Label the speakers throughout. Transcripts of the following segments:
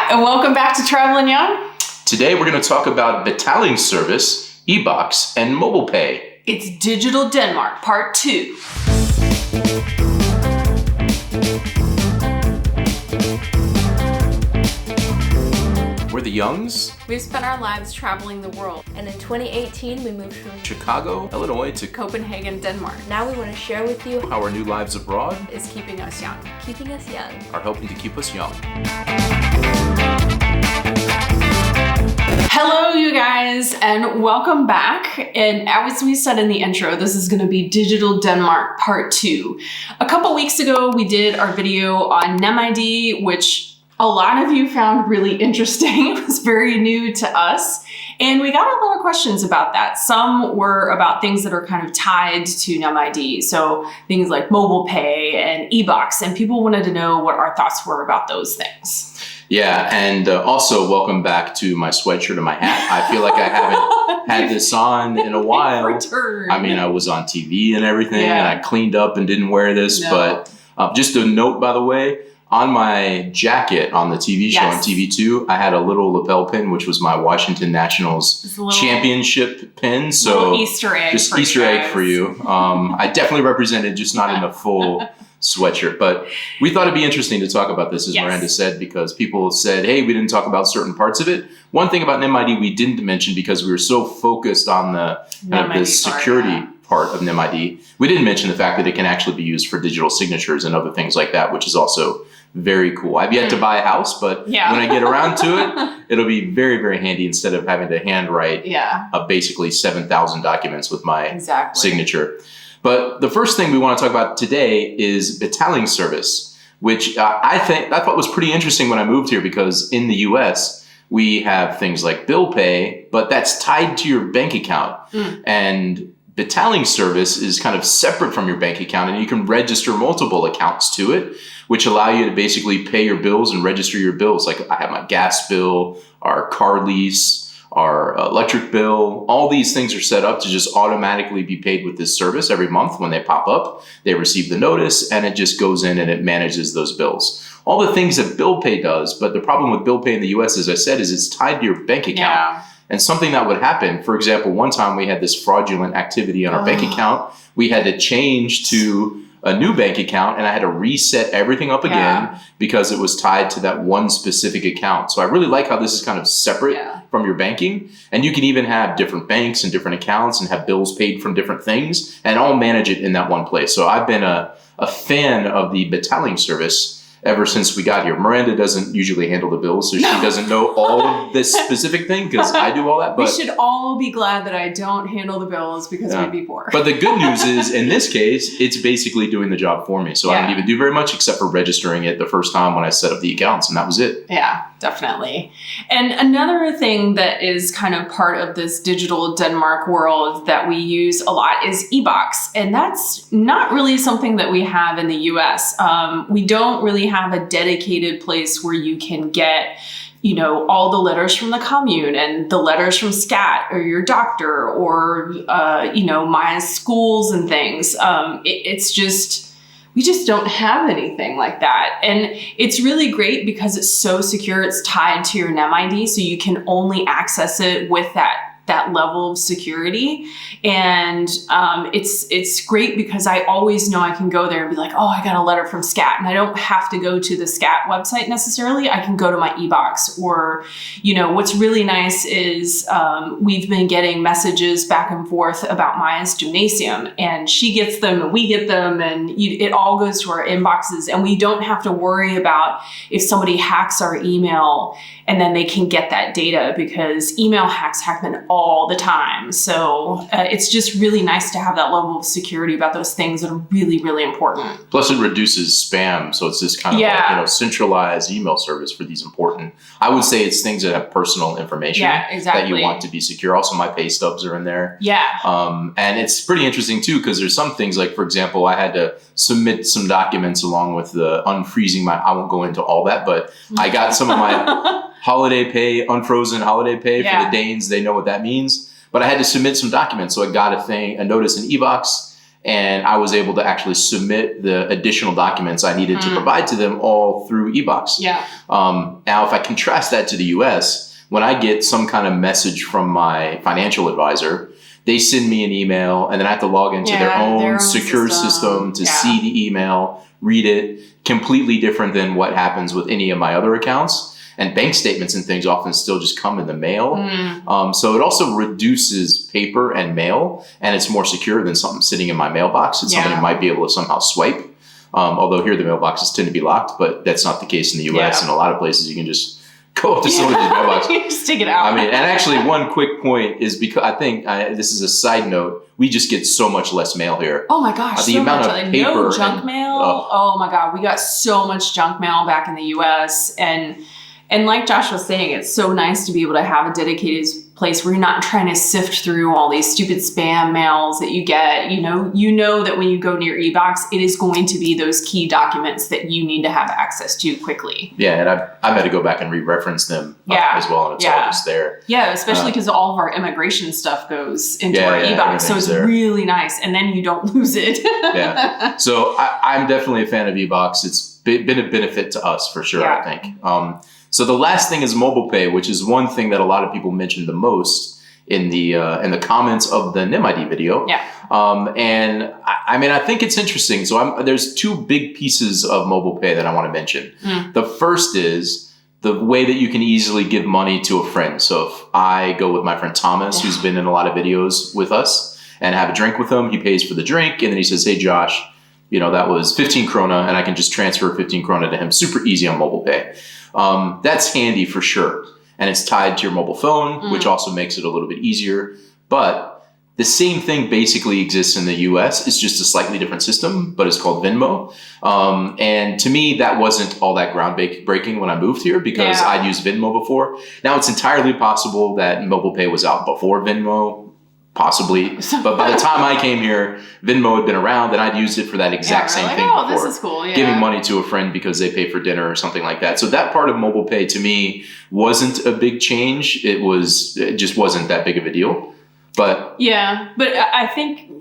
Speaker 1: Hi, and welcome back to Travelin Young.
Speaker 2: Today we're going to talk about Betalingsservice, e-Boks, and Mobilepay.
Speaker 1: It's Digital Denmark, Part 2.
Speaker 2: We're the Youngs.
Speaker 3: We've spent our lives traveling the world, and in 2018 we moved from
Speaker 2: Chicago, Illinois to
Speaker 3: Copenhagen, Denmark. Now we want to share with you
Speaker 2: how our new lives abroad
Speaker 3: is keeping us young. Keeping us young.
Speaker 2: Are helping to keep us young.
Speaker 1: Hello, you guys, and welcome back. And as we said in the intro, this is going to be Digital Denmark Part 2. A couple weeks ago, we did our video on NemID, which a lot of you found really interesting. It was very new to us. And we got a lot of questions about that. Some were about things that are kind of tied to NemID. So things like Mobilepay and e-Boks. And people wanted to know what our thoughts were about those things.
Speaker 2: Yeah, and also welcome back to my sweatshirt and my hat. I feel like I haven't had this on in a while.
Speaker 1: Return.
Speaker 2: I mean, I was on TV and everything,
Speaker 1: Yeah.
Speaker 2: and I cleaned up and didn't wear this.
Speaker 1: No.
Speaker 2: But just a note, by the way, on my jacket on the TV show on TV2, I had a little lapel pin, which was my Washington Nationals championship pin. So
Speaker 1: Easter egg.
Speaker 2: just Easter egg for you. I definitely represented, just not in a full sweatshirt. But we thought it'd be interesting to talk about this, as Miranda said, because people said, hey, we didn't talk about certain parts of it. One thing about NemID we didn't mention because we were so focused on the security part of NemID. We didn't mention the fact that it can actually be used for digital signatures and other things like that, which is also very cool. I've yet to buy a house, but when I get around to it, it'll be very, very handy instead of having to handwrite basically 7,000 documents with my signature. But the first thing we want to talk about today is Betalingsservice, which I thought was pretty interesting when I moved here, because in the US, we have things like bill pay, but that's tied to your bank account. And Betalingsservice is kind of separate from your bank account, and you can register multiple accounts to it, which allow you to basically pay your bills and register your bills. Like I have my gas bill, our car lease, our electric bill. All these things are set up to just automatically be paid with this service every month. When they pop up, they receive the notice, and it just goes in and it manages those bills. All the things that bill pay does, but the problem with bill pay in the US, as I said, is it's tied to your bank account. And something that would happen, for example, one time we had this fraudulent activity on our bank account. We had to change to a new bank account, and I had to reset everything up again because it was tied to that one specific account. So I really like how this is kind of separate from your banking. And you can even have different banks and different accounts and have bills paid from different things and all manage it in that one place. So I've been a fan of the Betalingsservice ever since we got here. Miranda doesn't usually handle the bills, so she doesn't know all of this specific thing because I do all that. But
Speaker 1: we should all be glad that I don't handle the bills because we'd be poor.
Speaker 2: But the good news is, in this case, it's basically doing the job for me. So I don't even do very much except for registering it the first time when I set up the accounts, and that was it.
Speaker 1: Yeah, definitely. And another thing that is kind of part of this digital Denmark world that we use a lot is e-Boks. And that's not really something that we have in the US. We don't really have a dedicated place where you can get, you know, all the letters from the commune and the letters from SCAT or your doctor or, you know, my schools and things. We just don't have anything like that. And it's really great because it's so secure. It's tied to your NemID, so you can only access it with that level of security. And it's great because I always know I can go there and be like, oh, I got a letter from SCAT, and I don't have to go to the SCAT website necessarily. I can go to my e-Boks. Or, you know, what's really nice is we've been getting messages back and forth about Maya's gymnasium, and she gets them and we get them, and it all goes to our inboxes, and we don't have to worry about if somebody hacks our email and then they can get that data, because email hacks happen all the time. So it's just really nice to have that level of security about those things that are really, really important.
Speaker 2: Plus it reduces spam. So it's this kind of like, you know, centralized email service for these important, I would say it's things that have personal information that you want to be secure. Also, my pay stubs are in there. And it's pretty interesting too, because there's some things like, for example, I had to submit some documents along with the unfreezing I won't go into all that, but I got some of my holiday pay, unfrozen holiday pay for the Danes. They know what that means. But I had to submit some documents. So I got a notice in e-Boks, and I was able to actually submit the additional documents I needed to provide to them all through e-Boks.
Speaker 1: Yeah.
Speaker 2: Now, if I contrast that to the US, when I get some kind of message from my financial advisor, they send me an email, and then I have to log into their own secure system to see the email, read it. Completely different than what happens with any of my other accounts. And bank statements and things often still just come in the mail. So it also reduces paper and mail, and it's more secure than something sitting in my mailbox. It's something I might be able to somehow swipe. Although here the mailboxes tend to be locked, but that's not the case in the US. In a lot of places, you can just go up to somebody's mailbox.
Speaker 1: You just take it out.
Speaker 2: I mean, and actually one quick point is because I think this is a side note, we just get so much less mail here.
Speaker 1: Oh my gosh,
Speaker 2: the
Speaker 1: so
Speaker 2: amount
Speaker 1: much.
Speaker 2: of paper
Speaker 1: no junk mail. Oh my God, we got so much junk mail back in the US. And like Josh was saying, it's so nice to be able to have a dedicated place where you're not trying to sift through all these stupid spam mails that you get. You know that when you go near e-Boks, it is going to be those key documents that you need to have access to quickly.
Speaker 2: Yeah, and I've had to go back and re-reference them as well, and it's all just there.
Speaker 1: Yeah, especially because all of our immigration stuff goes into our e-Boks, so it's really nice, and then you don't lose it.
Speaker 2: So I'm definitely a fan of e-Boks. It's been a benefit to us for sure, I think. So the last thing is Mobilepay, which is one thing that a lot of people mentioned the most in the comments of the NemID video. And I mean, I think it's interesting. So there's two big pieces of Mobilepay that I want to mention. The first is the way that you can easily give money to a friend. So if I go with my friend Thomas, who's been in a lot of videos with us, and have a drink with him, he pays for the drink, and then he says, "Hey, Josh, that was 15 krona, and I can just transfer 15 krona to him. Super easy on Mobilepay." That's handy for sure. And it's tied to your mobile phone, which also makes it a little bit easier. But the same thing basically exists in the US. It's just a slightly different system, but it's called Venmo. And to me, that wasn't all that groundbreaking when I moved here because I'd used Venmo before. Now it's entirely possible that Mobilepay was out before Venmo. Possibly, but by the time I came here, Venmo had been around, and I'd used it for that exact same thing before.
Speaker 1: This is cool.
Speaker 2: Giving money to a friend because they pay for dinner or something like that. So that part of Mobilepay to me wasn't a big change. It just wasn't that big of a deal. But
Speaker 1: I think,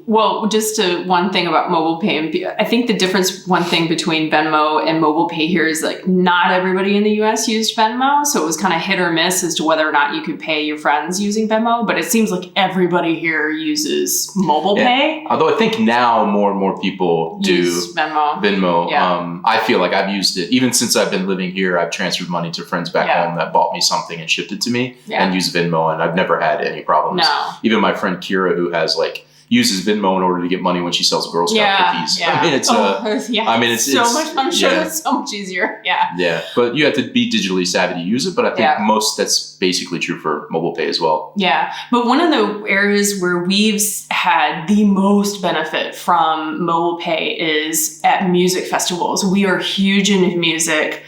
Speaker 1: just one thing about Mobilepay, I think the difference, one thing between Venmo and Mobilepay here is like not everybody in the US used Venmo. So it was kind of hit or miss as to whether or not you could pay your friends using Venmo. But it seems like everybody here uses Mobilepay.
Speaker 2: Yeah. Although I think now more and more people use Venmo.
Speaker 1: Yeah.
Speaker 2: I feel like I've used it. Even since I've been living here, I've transferred money to friends back home that bought me something and shipped it to me and used Venmo. And I've never had any problems.
Speaker 1: No.
Speaker 2: Even my friend Kira, who has uses Venmo in order to get money when she sells Girl Scout cookies. I mean, it's it's
Speaker 1: so much. I'm sure it's so much easier.
Speaker 2: Yeah, but you have to be digitally savvy to use it. But I think that's basically true for Mobilepay as well. Yeah,
Speaker 1: but one of the areas where we've had the most benefit from Mobilepay is at music festivals. We are huge into music.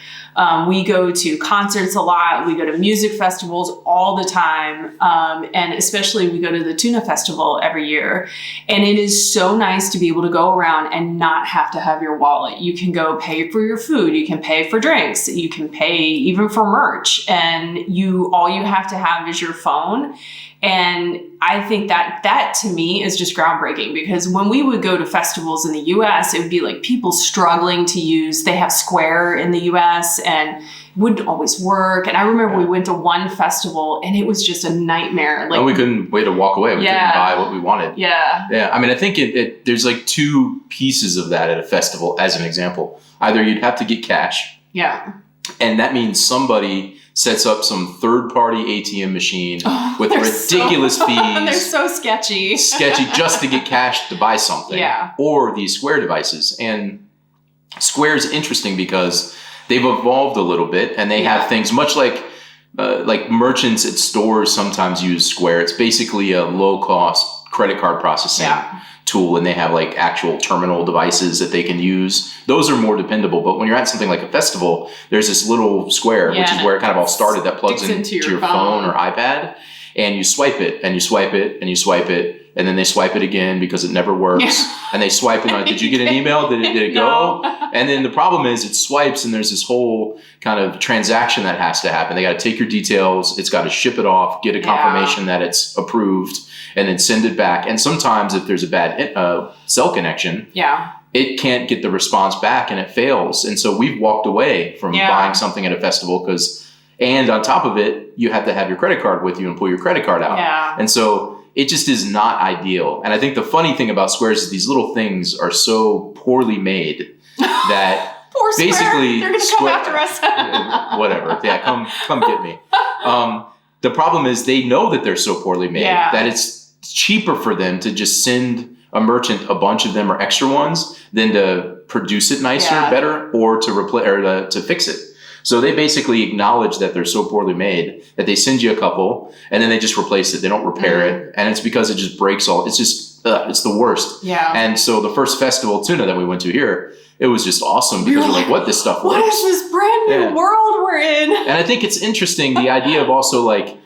Speaker 1: We go to concerts a lot. We go to music festivals all the time. And especially we go to the Tuna Festival every year. And it is so nice to be able to go around and not have to have your wallet. You can go pay for your food. You can pay for drinks. You can pay even for merch. And all you have to have is your phone. And I think that to me is just groundbreaking because when we would go to festivals in the US, it would be like people struggling to use, they have Square in the US and wouldn't always work. And I remember we went to one festival and it was just a nightmare.
Speaker 2: And we couldn't wait to walk away. We couldn't buy what we wanted. Yeah. I mean, I think there's two pieces of that at a festival as an example. Either you'd have to get cash.
Speaker 1: Yeah.
Speaker 2: And that means somebody sets up some third-party ATM machine with ridiculous fees.
Speaker 1: They're so sketchy.
Speaker 2: Just to get cash to buy something.
Speaker 1: Yeah.
Speaker 2: Or these Square devices. And Square is interesting because they've evolved a little bit, and they have things much like merchants at stores sometimes use Square. It's basically a low-cost credit card processing tool, and they have actual terminal devices that they can use. Those are more dependable, but when you're at something like a festival, there's this little Square, which is where it kind of all started, that plugs into your phone or iPad, and you swipe it, and you swipe it, and you swipe it, and then they swipe it again because it never works, and they swipe it on, did you get an email? Did it go? And then the problem is it swipes and there's this whole kind of transaction that has to happen. They got to take your details. It's got to ship it off, get a confirmation that it's approved, and then send it back. And sometimes if there's a bad cell connection, it can't get the response back and it fails. And so we've walked away from buying something at a festival and on top of it, you have to have your credit card with you and pull your credit card out.
Speaker 1: Yeah.
Speaker 2: And so it just is not ideal. And I think the funny thing about Squares is these little things are so poorly made that
Speaker 1: Poor Square.
Speaker 2: basically
Speaker 1: They're going to come after us.
Speaker 2: whatever. Yeah, come get me. The problem is they know that they're so poorly made that it's cheaper for them to just send a merchant a bunch of them or extra ones than to produce it nicer, better, or to replace or to fix it. So they basically acknowledge that they're so poorly made that they send you a couple and then they just replace it. They don't repair it. And it's because it just breaks all. It's just, it's the worst.
Speaker 1: Yeah.
Speaker 2: And so the first festival tuna that we went to here, it was just awesome because we're like, what, this stuff works.
Speaker 1: What is this brand new world we're in?
Speaker 2: And I think it's interesting, the idea of also like,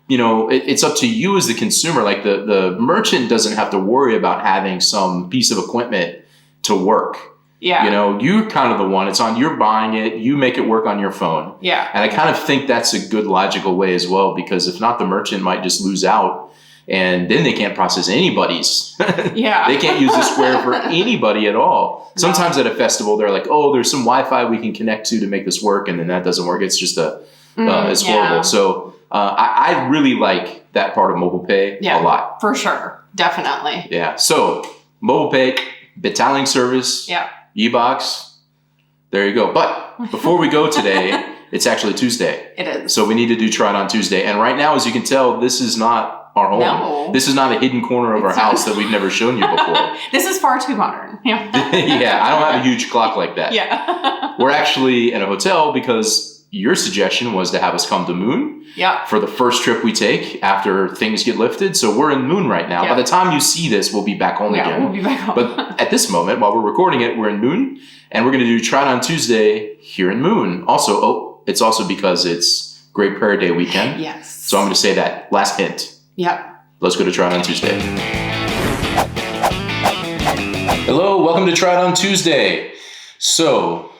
Speaker 2: you know, it's up to you as the consumer. Like the merchant doesn't have to worry about having some piece of equipment to work.
Speaker 1: Yeah.
Speaker 2: You know, you're kind of the one. You're buying it. You make it work on your phone.
Speaker 1: Yeah.
Speaker 2: And I kind of think that's a good logical way as well, because if not, the merchant might just lose out and then they can't process anybody's.
Speaker 1: Yeah.
Speaker 2: They can't use the Square for anybody at all. Sometimes at a festival, they're like, oh, there's some Wi-Fi we can connect to make this work. And then that doesn't work. It's just it's horrible. So I really like that part of Mobilepay a lot.
Speaker 1: For sure. Definitely.
Speaker 2: Yeah. So Mobilepay, Betalingsservice.
Speaker 1: Yeah.
Speaker 2: e-Boks. There you go. But before we go today, it's actually Tuesday.
Speaker 1: It is.
Speaker 2: So we need to do Try It On Tuesday. And right now, as you can tell, this is not our home.
Speaker 1: No.
Speaker 2: This is not a hidden corner of our house that we've never shown you before.
Speaker 1: This is far too modern. Yeah.
Speaker 2: Yeah, I don't have a huge clock like that.
Speaker 1: Yeah.
Speaker 2: We're actually in a hotel because your suggestion was to have us come to Moon for the first trip we take after things get lifted. So we're in Moon right now.
Speaker 1: Yeah.
Speaker 2: By the time you see this, we'll be back home again.
Speaker 1: We'll be back home.
Speaker 2: But at this moment, while we're recording it, we're in Moon, and we're going to do Try It On Tuesday here in Moon. Also, it's also because it's Great Prayer Day weekend.
Speaker 1: Yes.
Speaker 2: So I'm going to say that. Last hint.
Speaker 1: Yep.
Speaker 2: Let's go to Try It On Tuesday. Hello, welcome to Try It On Tuesday. So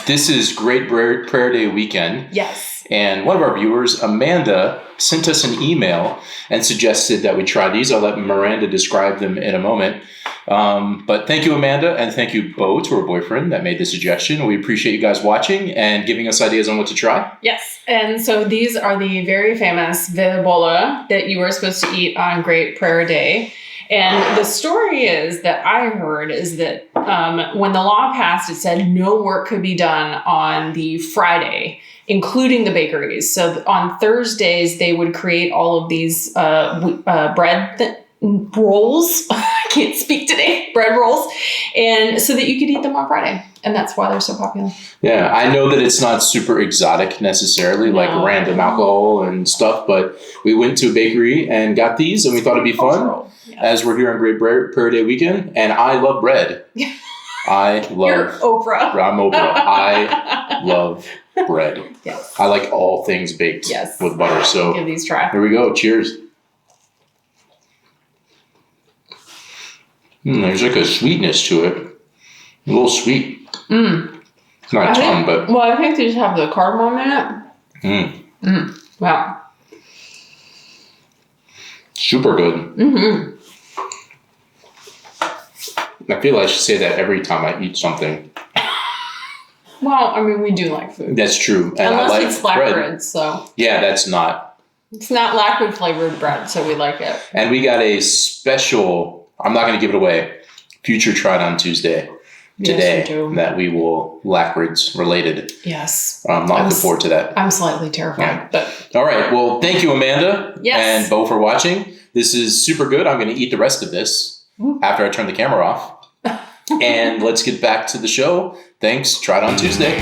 Speaker 2: this is Great Prayer Day weekend.
Speaker 1: Yes.
Speaker 2: And one of our viewers, Amanda, sent us an email and suggested that we try these. I'll let Miranda describe them in a moment. But thank you, Amanda, and thank you, Bo, to her boyfriend that made the suggestion. We appreciate you guys watching and giving us ideas on what to try.
Speaker 1: Yes. And so these are the very famous vebola that you were supposed to eat on Great Prayer Day. And the story is that I heard is that when the law passed, it said no work could be done on the Friday, including the bakeries. So on Thursdays, they would create all of these bread rolls. I can't speak today. Bread rolls. And so that you could eat them on Friday. And that's why they're so popular.
Speaker 2: Yeah, I know that it's not super exotic necessarily, like random alcohol and stuff, but we went to a bakery and got these and we thought it'd be fun as we're here on Great Prayer Day weekend. And I love bread. I love...
Speaker 1: You're Oprah.
Speaker 2: I'm Oprah. I love bread.
Speaker 1: Yes.
Speaker 2: I like all things baked with butter. So
Speaker 1: give these a try.
Speaker 2: Here we go. Cheers. There's like a sweetness to it. A little sweet. It's not a ton, but...
Speaker 1: Well, I think they just have the cardamom in it. Wow.
Speaker 2: Super good.
Speaker 1: Mm-hmm.
Speaker 2: I feel I should say that every time I eat something.
Speaker 1: Well, I mean, we do like food.
Speaker 2: That's true. And
Speaker 1: unless
Speaker 2: I like
Speaker 1: it's lacquered, so...
Speaker 2: Yeah, that's not...
Speaker 1: It's not lacquered flavored bread, so we like it.
Speaker 2: And we got a special... I'm not going to give it away. Future Try It On Tuesday. Today, that we will lacquerids related.
Speaker 1: Yes.
Speaker 2: I'm not looking forward to that.
Speaker 1: I'm slightly terrified, but...
Speaker 2: All right. Well, thank you, Amanda.
Speaker 1: Yes.
Speaker 2: And Bo for watching. This is super good. I'm going to eat the rest of this after I turn the camera off. And let's get back to the show. Thanks. Try It On Tuesday.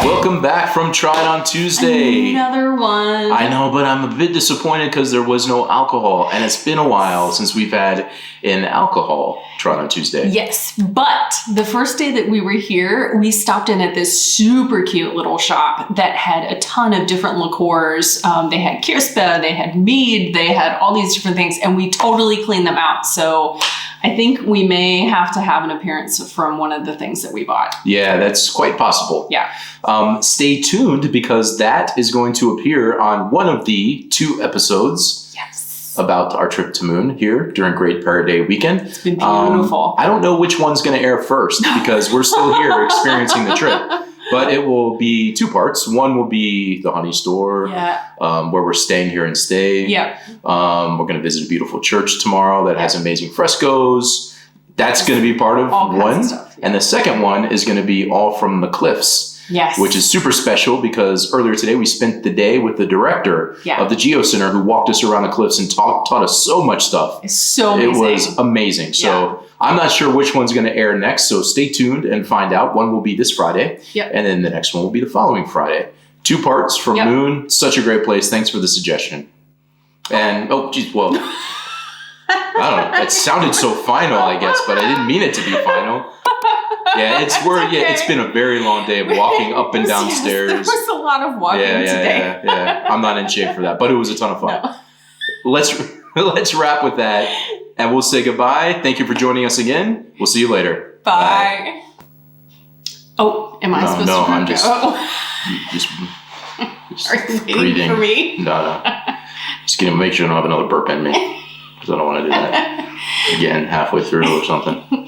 Speaker 2: Welcome back from Try It On Tuesday.
Speaker 1: Another one.
Speaker 2: I know, but I'm a bit disappointed because there was no alcohol. And it's been a while since we've had an alcohol Try It On Tuesday.
Speaker 1: Yes, but the first day that we were here, we stopped in at this super cute little shop that had a ton of different liqueurs. They had Kirspe, they had mead, they had all these different things, and we totally cleaned them out. So I think we may have to have an appearance from one of the things that we bought.
Speaker 2: Yeah, that's quite possible.
Speaker 1: Yeah.
Speaker 2: Stay tuned because that is going to appear on one of the 2 episodes about our trip to Moon here during Great Parrot Day weekend.
Speaker 1: It's been beautiful.
Speaker 2: I don't know which one's going to air first because we're still here experiencing the trip. But it will be 2 parts. One will be the honey store, where we're staying here and stay.
Speaker 1: Yeah.
Speaker 2: We're going to visit a beautiful church tomorrow that has amazing frescoes. That's going to be part of
Speaker 1: all
Speaker 2: one.
Speaker 1: kinds of stuff,
Speaker 2: And the second one is going to be all from the cliffs.
Speaker 1: Yes.
Speaker 2: Which is super special because earlier today we spent the day with the director of the Geo Center who walked us around the cliffs and taught us so much stuff.
Speaker 1: It's so amazing.
Speaker 2: It was amazing. So I'm not sure which one's going to air next. So stay tuned and find out. One will be this Friday. And then the next one will be the following Friday. 2 parts from Moon. Such a great place. Thanks for the suggestion. And, I don't know. It sounded so final, I guess, but I didn't mean it to be final. Yeah, it's been a very long day of walking up and down stairs.
Speaker 1: There was a lot of walking today.
Speaker 2: Yeah. I'm not in shape for that, but it was a ton of fun. No. Let's wrap with that, and we'll say goodbye. Thank you for joining us again. We'll see you later.
Speaker 1: Bye. Oh, am I supposed to?
Speaker 2: No, I'm just
Speaker 1: Are you waiting
Speaker 2: breathing.
Speaker 1: for me?
Speaker 2: No. Just gonna make sure I don't have another burp in me because I don't want to do that again halfway through or something.